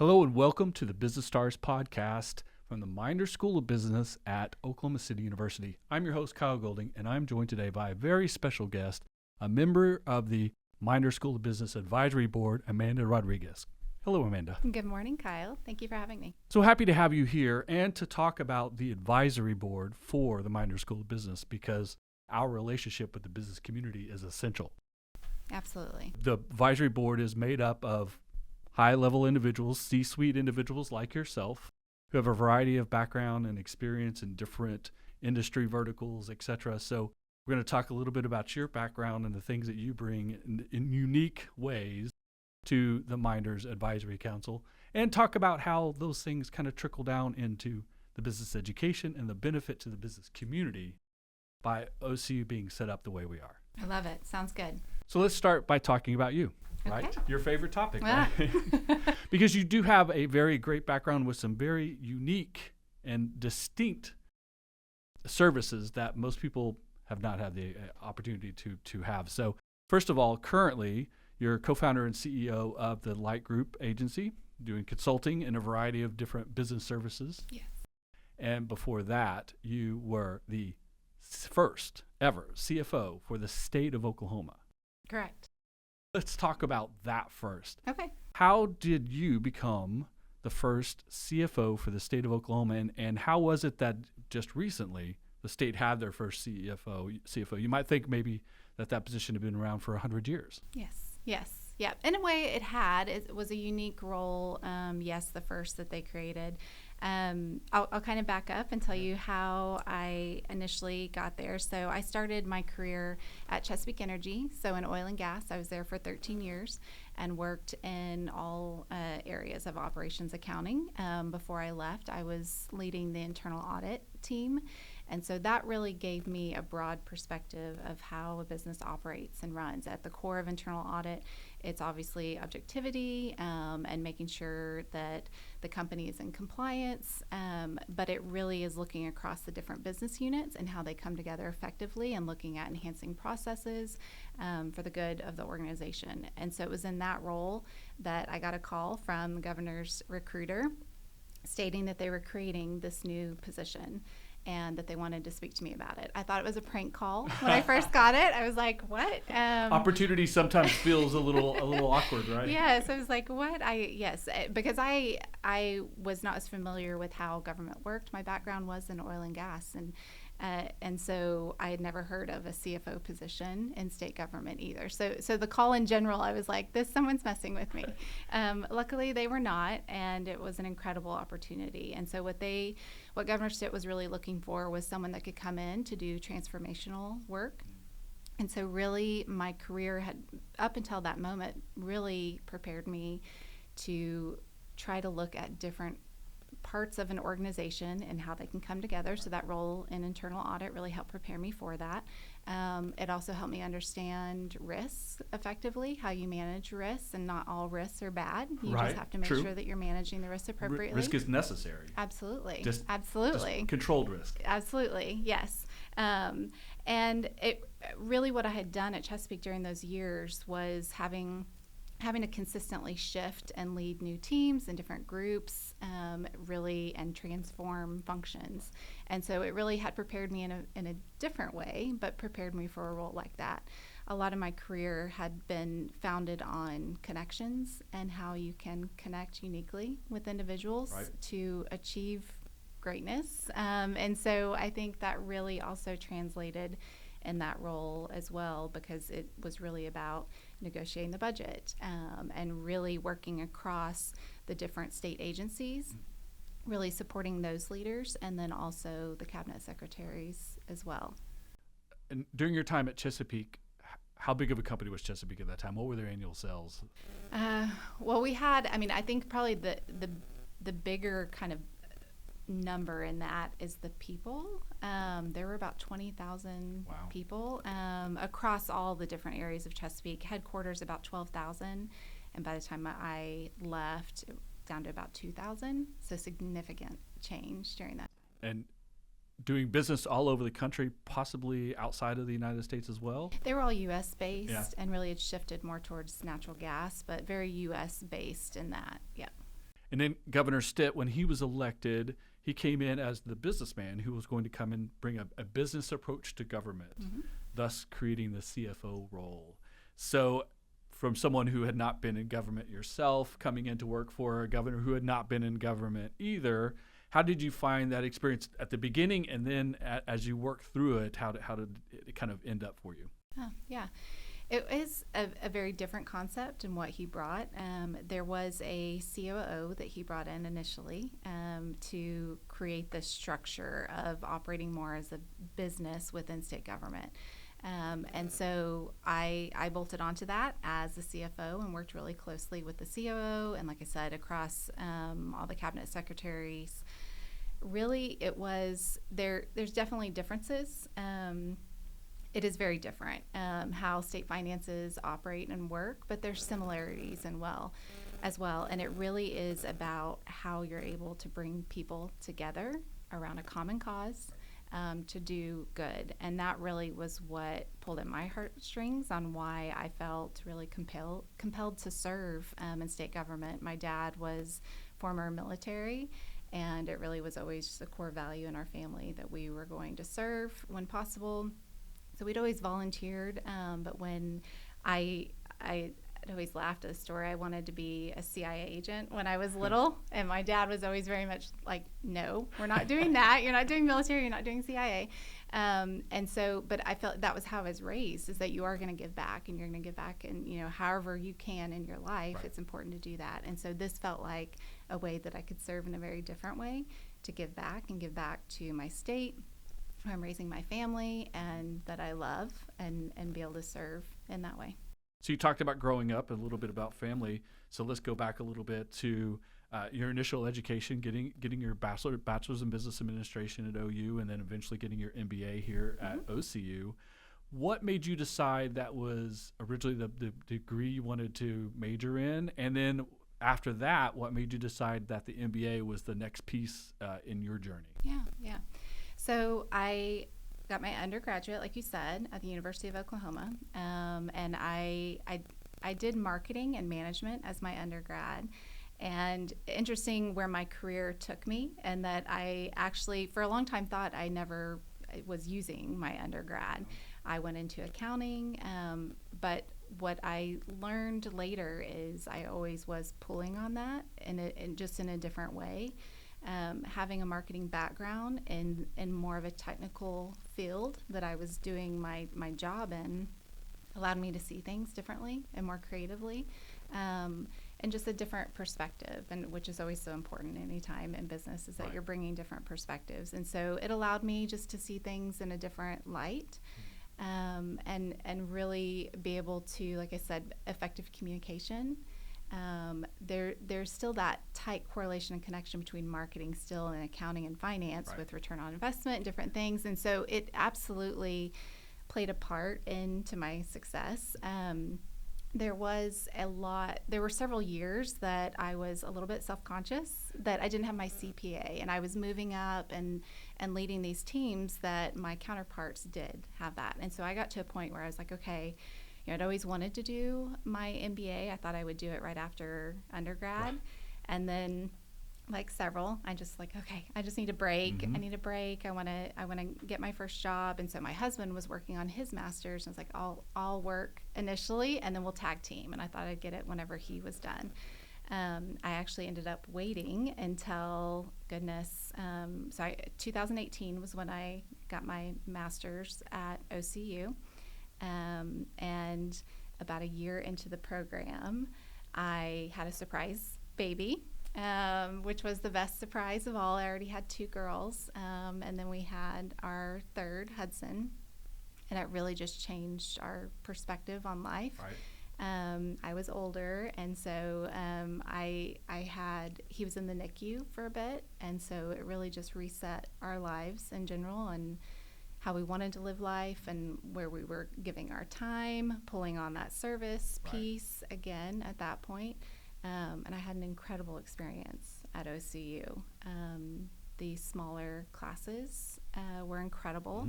Hello and welcome to the Business Stars podcast from the Meinders School of Business at Oklahoma City University. I'm your host, Kyle Golding, and I'm joined today by a very special guest, a member of the Meinders School of Business Advisory Board, Amanda Rodriguez. Hello, Amanda. Good morning, Kyle. Thank you for having me. So happy to have you here and to talk about the advisory board for the Meinders School of Business because our relationship with the business community is essential. Absolutely. The advisory board is made up of high-level individuals, C-suite individuals like yourself, who have a variety of background and experience in different industry verticals, etc. So we're going to talk a little bit about your background and the things that you bring in unique ways to the Meinders Advisory Council, and talk about how those things kind of trickle down into the business education and the benefit to the business community by OCU being set up the way we are. I love it. Sounds good. So let's start by talking about you. Right? Okay. Your favorite topic, right? Because you do have a very great background with some very unique and distinct services that most people have not had the opportunity to have. So first of all, currently, you're co-founder and CEO of the LYT Group Agency, doing consulting in a variety of different business services. Yes. And before that, you were the first ever CFO for the state of Oklahoma. Correct. Let's talk about that first. Okay. How did you become the first CFO for the state of Oklahoma, and how was it that just recently the state had their first CFO? You might think maybe that position had been around for 100 years. Yes. Yeah. In a way, it had. It was a unique role. Yes, the first that they created. I'll kind of back up and tell you how I initially got there. So I started my career at Chesapeake Energy, so in oil and gas. I was there for 13 years and worked in all areas of operations accounting. Before I left, I was leading the internal audit team. And so that really gave me a broad perspective of how a business operates and runs. At the core of internal audit, it's obviously objectivity and making sure that the company is in compliance, but it really is looking across the different business units and how they come together effectively and looking at enhancing processes for the good of the organization. And so it was in that role that I got a call from the governor's recruiter stating that they were creating this new position and that they wanted to speak to me about it. I thought it was a prank call when I first got it. I was like, what? Opportunity sometimes feels a little awkward, right? Yes, I was like, what? Because I was not as familiar with how government worked. My background was in oil and gas, and so I had never heard of a CFO position in state government either. So the call in general, I was like, someone's messing with me. Luckily, they were not, and it was an incredible opportunity. And so what Governor Stitt was really looking for was someone that could come in to do transformational work. And so really my career had, up until that moment, really prepared me to try to look at different parts of an organization and how they can come together. So that role in internal audit really helped prepare me for that. It also helped me understand risks effectively, how you manage risks, and not all risks are bad. You just have to make sure that you're managing the risks appropriately. Risk is necessary. Absolutely. Absolutely. Just controlled risk. Absolutely, yes. And it really what I had done at Chesapeake during those years was having to consistently shift and lead new teams and different groups, really, and transform functions. And so it really had prepared me in a different way, but prepared me for a role like that. A lot of my career had been founded on connections and how you can connect uniquely with individuals to achieve greatness. And so I think that really also translated in that role as well, because it was really about negotiating the budget and really working across the different state agencies, really supporting those leaders, and then also the cabinet secretaries as well. And during your time at Chesapeake, how big of a company was Chesapeake at that time? What were their annual sales? Well, we had, I think probably the bigger kind of number in that is the people. There were about 20,000 people across all the different areas of Chesapeake. Headquarters about 12,000, and by the time I left, down to about 2,000. So significant change during that. And doing business all over the country, possibly outside of the United States as well? They were all U.S. based, and really it shifted more towards natural gas, but very U.S. based in that, And then Governor Stitt, when he was elected, he came in as the businessman who was going to come and bring a business approach to government, thus creating the CFO role. So from someone who had not been in government yourself, coming in to work for a governor who had not been in government either, how did you find that experience at the beginning, and then as you work through it, how did it kind of end up for you? Oh, yeah. It is a very different concept in what he brought. There was a COO that he brought in initially to create the structure of operating more as a business within state government. And so I bolted onto that as the CFO and worked really closely with the COO and, like I said, across all the cabinet secretaries. Really, it was there's definitely differences. It is very different how state finances operate and work, but there's similarities as well. And it really is about how you're able to bring people together around a common cause to do good. And that really was what pulled at my heartstrings on why I felt really compelled to serve in state government. My dad was former military, and it really was always just a core value in our family that we were going to serve when possible. So we'd always volunteered, but when I'd always laughed at the story. I wanted to be a CIA agent when I was little, and my dad was always very much like, no, we're not doing that. You're not doing military. You're not doing CIA. And so, but I felt that was how I was raised, is that you are going to give back, and you're going to give back, and however you can in your life, Right. It's important to do that. And so this felt like a way that I could serve in a very different way, to give back and give back to my state, where I'm raising my family and that I love, and be able to serve in that way. So you talked about growing up, a little bit about family. So let's go back a little bit to your initial education, getting your bachelor's in business administration at OU, and then eventually getting your MBA here at OCU. What made you decide that was originally the degree you wanted to major in? And then after that, what made you decide that the MBA was the next piece in your journey? Yeah. So I got my undergraduate, like you said, at the University of Oklahoma, and I did marketing and management as my undergrad. And interesting where my career took me, and that I actually for a long time thought I never was using my undergrad. I went into accounting, but what I learned later is I always was pulling on that, and just in a different way. Having a marketing background in more of a technical field that I was doing my job in allowed me to see things differently and more creatively, and just a different perspective, and which is always so important anytime in business, is that Right. you're bringing different perspectives. And so it allowed me just to see things in a different light, and really be able to, like I said, effective communication. There's still that tight correlation and connection between marketing still and accounting and finance, Right. with return on investment and different things. And so it absolutely played a part into my success. There were several years that I was a little bit self-conscious that I didn't have my CPA, and I was moving up and leading these teams that my counterparts did have that. And so I got to a point where I was like, okay, I'd always wanted to do my MBA. I thought I would do it right after undergrad. Right. And then, like several, I just like, okay, I just need a break. I need a break. I want to get my first job. And so my husband was working on his master's, and I was like, I'll work initially, and then we'll tag team. And I thought I'd get it whenever he was done. I actually ended up waiting until 2018 was when I got my master's at OCU. And about a year into the program, I had a surprise baby, which was the best surprise of all. I already had 2 girls, and then we had our third, Hudson, and it really just changed our perspective on life. Right. I was older, and so he was in the NICU for a bit, and so it really just reset our lives in general, and how we wanted to live life, and where we were giving our time, pulling on that service piece again at that point. And I had an incredible experience at OCU. The smaller classes were incredible.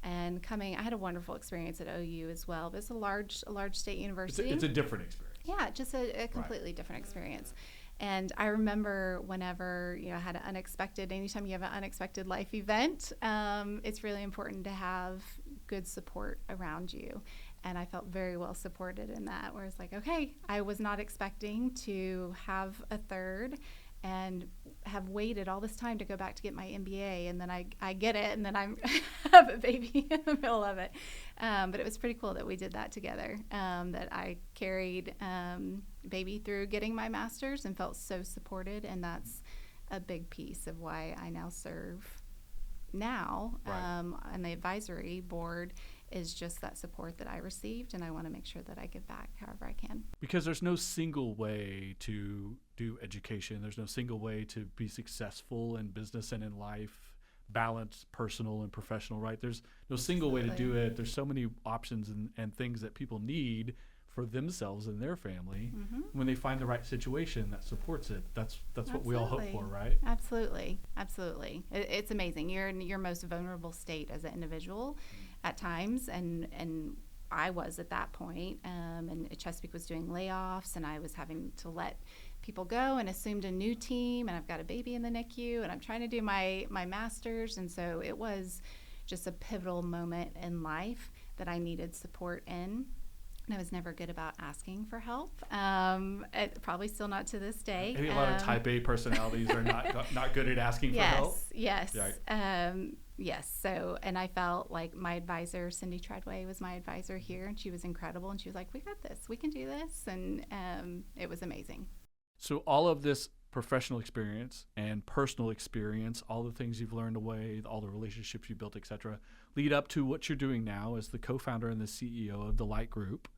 And I had a wonderful experience at OU as well, but it's a large state university. It's a different experience. Yeah, just a completely different experience. And I remember whenever, I had anytime you have an unexpected life event, it's really important to have good support around you. And I felt very well supported in that, where it's like, okay, I was not expecting to have a third and have waited all this time to go back to get my MBA, and then I get it, and then I have a baby in the middle of it. But it was pretty cool that we did that together, that I carried baby through getting my master's and felt so supported, and that's a big piece of why I now serve now on the advisory board, is just that support that I received, and I want to make sure that I give back however I can. Because there's no single way to do education. There's no single way to be successful in business and in life, balance personal and professional, right? There's no single way to do it. There's so many options and things that people need for themselves and their family. When they find the right situation that supports it, that's what we all hope for, right? Absolutely. It's amazing. You're in your most vulnerable state as an individual at times, and I was at that point, and Chesapeake was doing layoffs, and I was having to let people go and assumed a new team, and I've got a baby in the NICU, and I'm trying to do my master's, and so it was just a pivotal moment in life that I needed support in. And I was never good about asking for help. Probably still not to this day. I think a lot of type A personalities are not good at asking for help. Yes. Right. Yes. So, and I felt like my advisor, Cindy Treadway, was my advisor here, and she was incredible. And she was like, "We got this. We can do this." And it was amazing. So all of this professional experience and personal experience, all the things you've learned away, all the relationships you built, et cetera, lead up to what you're doing now as the co-founder and the CEO of the LYT Group.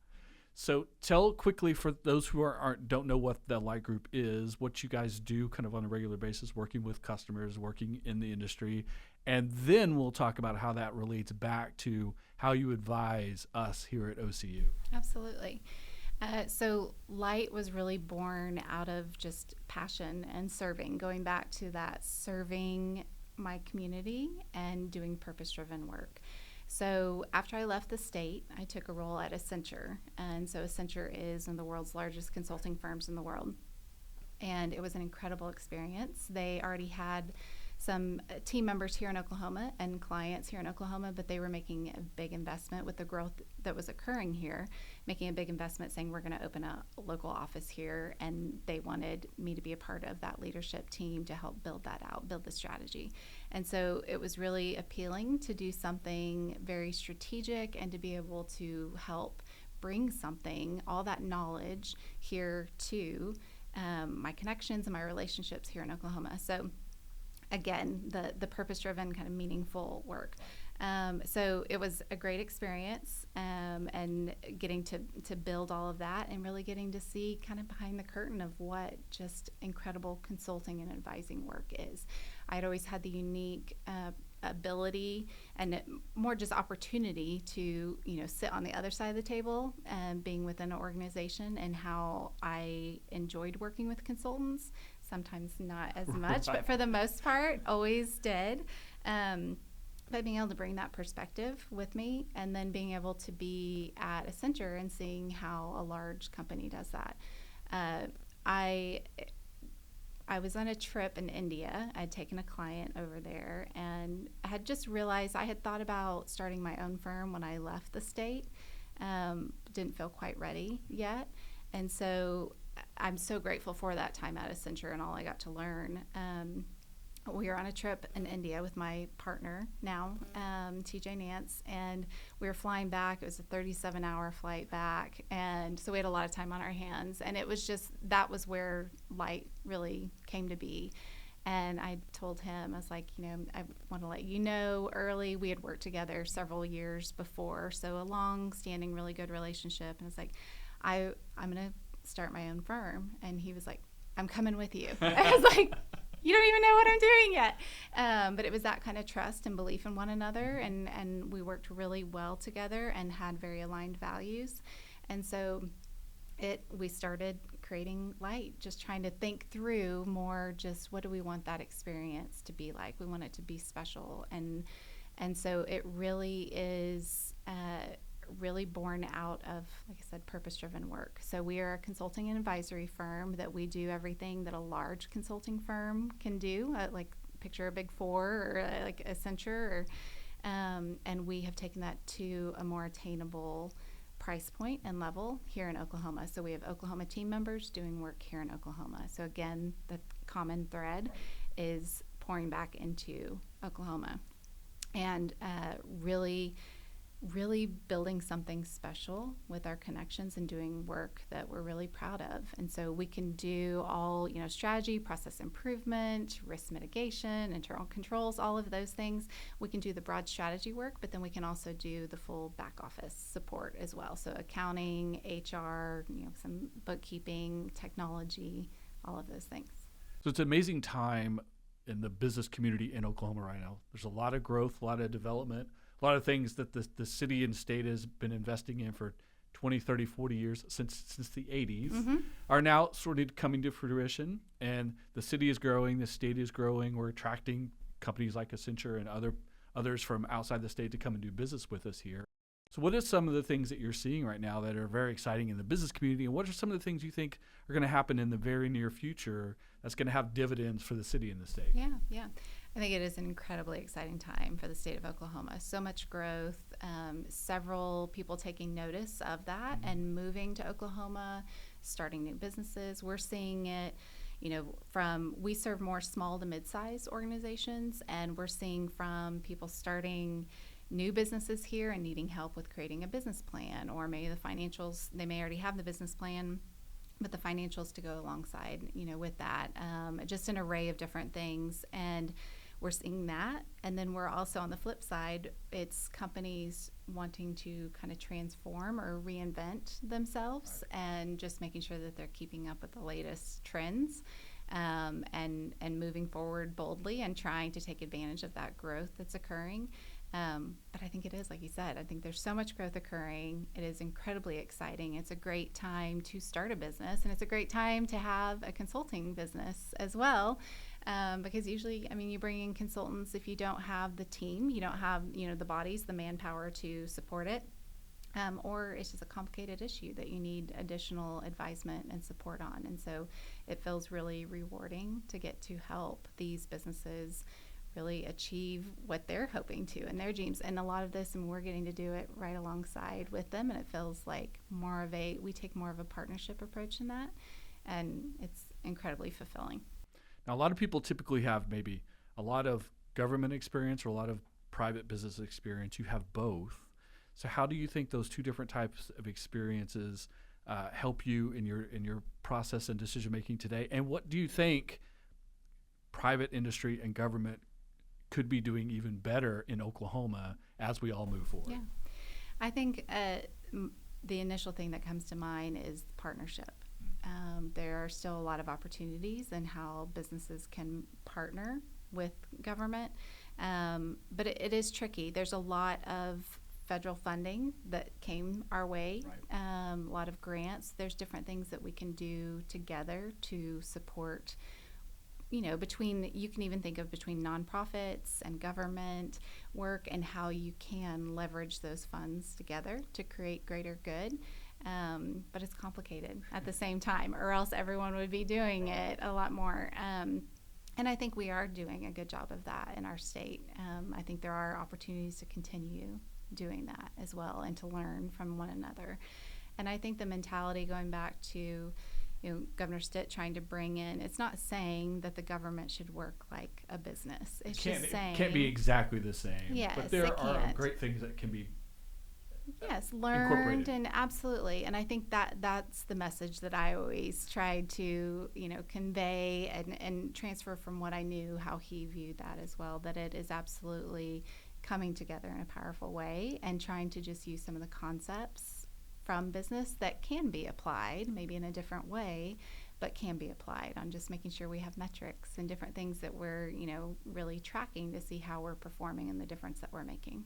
So tell quickly, for those who don't know what the LYT Group is, what you guys do kind of on a regular basis, working with customers, working in the industry, and then we'll talk about how that relates back to how you advise us here at OCU. Absolutely. So LYT was really born out of just passion and serving, going back to that serving my community and doing purpose-driven work. So after I left the state, I took a role at Accenture. And so Accenture is one of the world's largest consulting firms in the world. And it was an incredible experience. They already had some team members here in Oklahoma and clients here in Oklahoma, but they were making a big investment with the growth that was occurring here, making a big investment saying we're going to open a local office here, and they wanted me to be a part of that leadership team to help build that out, build the strategy. And so it was really appealing to do something very strategic and to be able to help bring something, all that knowledge here to my connections and my relationships here in Oklahoma. So again, the purpose-driven kind of meaningful work. So it was a great experience, and getting to build all of that and really getting to see kind of behind the curtain of what just incredible consulting and advising work is. I'd always had the unique ability and more just opportunity to sit on the other side of the table and being within an organization, and how I enjoyed working with consultants. Sometimes not as much, but for the most part, always did. But being able to bring that perspective with me, and then being able to be at Accenture and seeing how a large company does that. I was on a trip in India. I'd taken a client over there, and I had just realized I had thought about starting my own firm when I left the state. Didn't feel quite ready yet. And so I'm so grateful for that time at Accenture and all I got to learn. We were on a trip in India with my partner now, TJ Nance, and we were flying back. It was a 37-hour flight back, and so we had a lot of time on our hands. And it was just, that was where LYT really came to be. And I told him, I was like, I want to let you know early. We had worked together several years before, so a long-standing, really good relationship. And it's like, I'm going to start my own firm. And he was like, I'm coming with you. I was like, you don't even know what I'm doing yet. But it was that kind of trust and belief in one another, and we worked really well together and had very aligned values. And so we started creating LYT, just trying to think through more just what do we want that experience to be like. We want it to be special. And so it really is really born out of, like I said, purpose-driven work. So we are a consulting and advisory firm that we do everything that a large consulting firm can do, like picture a Big Four or like Accenture, and we have taken that to a more attainable price point and level here in Oklahoma. So we have Oklahoma team members doing work here in Oklahoma. So again, the common thread is pouring back into Oklahoma, and really building something special with our connections and doing work that we're really proud of. And so we can do all, strategy, process improvement, risk mitigation, internal controls, all of those things. We can do the broad strategy work, but then we can also do the full back office support as well. So accounting, HR, some bookkeeping, technology, all of those things. So it's an amazing time in the business community in Oklahoma right now. There's a lot of growth, a lot of development, a lot of things that the city and state has been investing in for 20, 30, 40 years since the 80s are now sort of coming to fruition. And the city is growing, the state is growing. We're attracting companies like Accenture and others from outside the state to come and do business with us here. So what are some of the things that you're seeing right now that are very exciting in the business community? And what are some of the things you think are going to happen in the very near future that's going to have dividends for the city and the state? Yeah. I think it is an incredibly exciting time for the state of Oklahoma. So much growth, several people taking notice of that and moving to Oklahoma, starting new businesses. We're seeing it, we serve more small to mid-sized organizations, and we're seeing from people starting new businesses here and needing help with creating a business plan, or maybe the financials, they may already have the business plan, but the financials to go alongside, with that, just an array of different things. And we're seeing that. And then we're also on the flip side, it's companies wanting to kind of transform or reinvent themselves, and just making sure that they're keeping up with the latest trends, and moving forward boldly and trying to take advantage of that growth that's occurring. But I think it is, like you said, I think there's so much growth occurring. It is incredibly exciting. It's a great time to start a business, and it's a great time to have a consulting business as well. Because usually, you bring in consultants if you don't have the team, you don't have, the bodies, the manpower to support it. Or it's just a complicated issue that you need additional advisement and support on. And so it feels really rewarding to get to help these businesses really achieve what they're hoping to in their dreams. And a lot of this, and we're getting to do it right alongside with them, and it feels like we take more of a partnership approach in that, and it's incredibly fulfilling. Now, a lot of people typically have maybe a lot of government experience or a lot of private business experience. You have both. So how do you think those two different types of experiences help you in your process and decision making today? And what do you think private industry and government could be doing even better in Oklahoma as we all move forward? Yeah, I think the initial thing that comes to mind is partnership. There are still a lot of opportunities in how businesses can partner with government, but it is tricky. There's a lot of federal funding that came our way, a lot of grants. There's different things that we can do together to support, you can even think of between nonprofits and government work, and how you can leverage those funds together to create greater good. But it's complicated at the same time, or else everyone would be doing it a lot more. And I think we are doing a good job of that in our state. I think there are opportunities to continue doing that as well, and to learn from one another. And I think the mentality, going back to Governor Stitt trying to bring in, it's not saying that the government should work like a business. It's just saying it can't be exactly the same. Yes, but there are great things that can be learned, and absolutely. And I think that's the message that I always tried to convey and transfer from what I knew, how he viewed that as well, that it is absolutely coming together in a powerful way, and trying to just use some of the concepts from business that can be applied, maybe in a different way, but can be applied on just making sure we have metrics and different things that we're, really tracking to see how we're performing and the difference that we're making.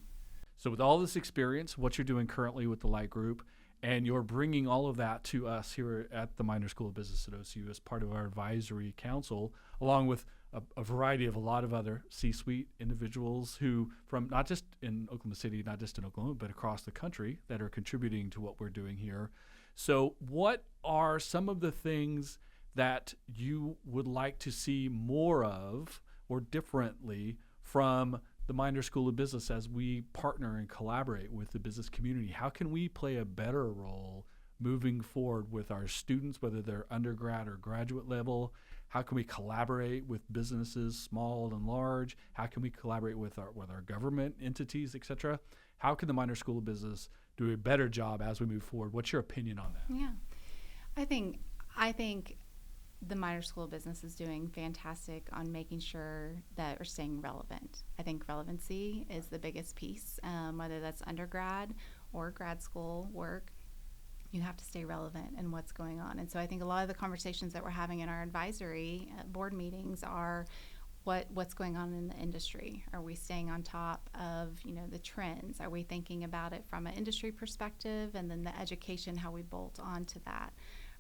So with all this experience, what you're doing currently with the LYT Group, and you're bringing all of that to us here at the Meinders School of Business at OCU as part of our advisory council, along with a variety of a lot of other C-suite individuals who, from not just in Oklahoma City, not just in Oklahoma, but across the country, that are contributing to what we're doing here. So what are some of the things that you would like to see more of or differently from the Meinders School of Business as we partner and collaborate with the business community? How can we play a better role moving forward with our students, whether they're undergrad or graduate level? How can we collaborate with businesses, small and large? How can we collaborate with our government entities, et cetera? How can the Meinders School of Business do a better job as we move forward? What's your opinion on that? Yeah, I think the Meinders School of Business is doing fantastic on making sure that we're staying relevant. I think relevancy is the biggest piece, whether that's undergrad or grad school work. You have to stay relevant in what's going on. And so I think a lot of the conversations that we're having in our advisory board meetings are what's going on in the industry. Are we staying on top of, the trends? Are we thinking about it from an industry perspective, and then the education, how we bolt onto that?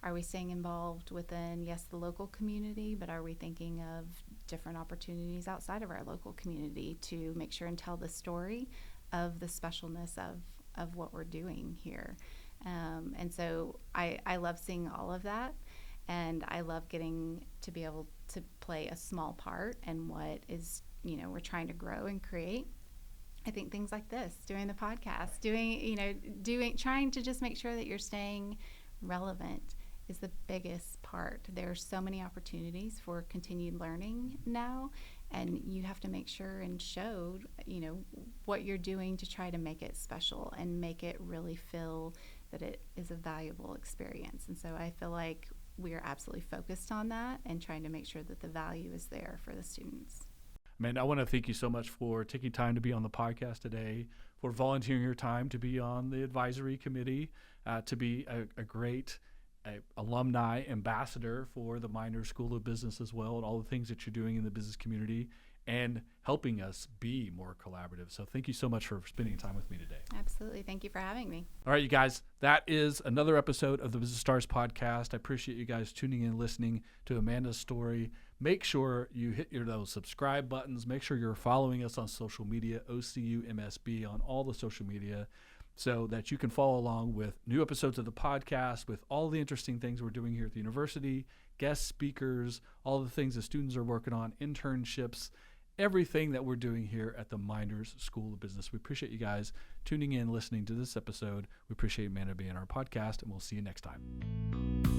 Are we staying involved within, yes, the local community, but are we thinking of different opportunities outside of our local community to make sure and tell the story of the specialness of what we're doing here? And so I love seeing all of that, and I love getting to be able to play a small part in what is, we're trying to grow and create. I think things like this, doing the podcast, trying to just make sure that you're staying relevant is the biggest part. There are so many opportunities for continued learning now, and you have to make sure and show, what you're doing to try to make it special and make it really feel that it is a valuable experience. And so I feel like we are absolutely focused on that and trying to make sure that the value is there for the students. Amanda, I want to thank you so much for taking time to be on the podcast today, for volunteering your time to be on the advisory committee, to be a great alumni ambassador for the Meinders School of Business as well, and all the things that you're doing in the business community and helping us be more collaborative. So thank you so much for spending time with me today. Absolutely. Thank you for having me. All right, you guys, that is another episode of the Business Stars podcast. I appreciate you guys tuning in, listening to Amanda's story. Make sure you hit those subscribe buttons. Make sure you're following us on social media, OCU MSB on all the social media, so that you can follow along with new episodes of the podcast, with all the interesting things we're doing here at the university, guest speakers, all the things the students are working on, internships, everything that we're doing here at the Meinders School of Business. We appreciate you guys tuning in, listening to this episode. We appreciate Amanda being on our podcast, and we'll see you next time.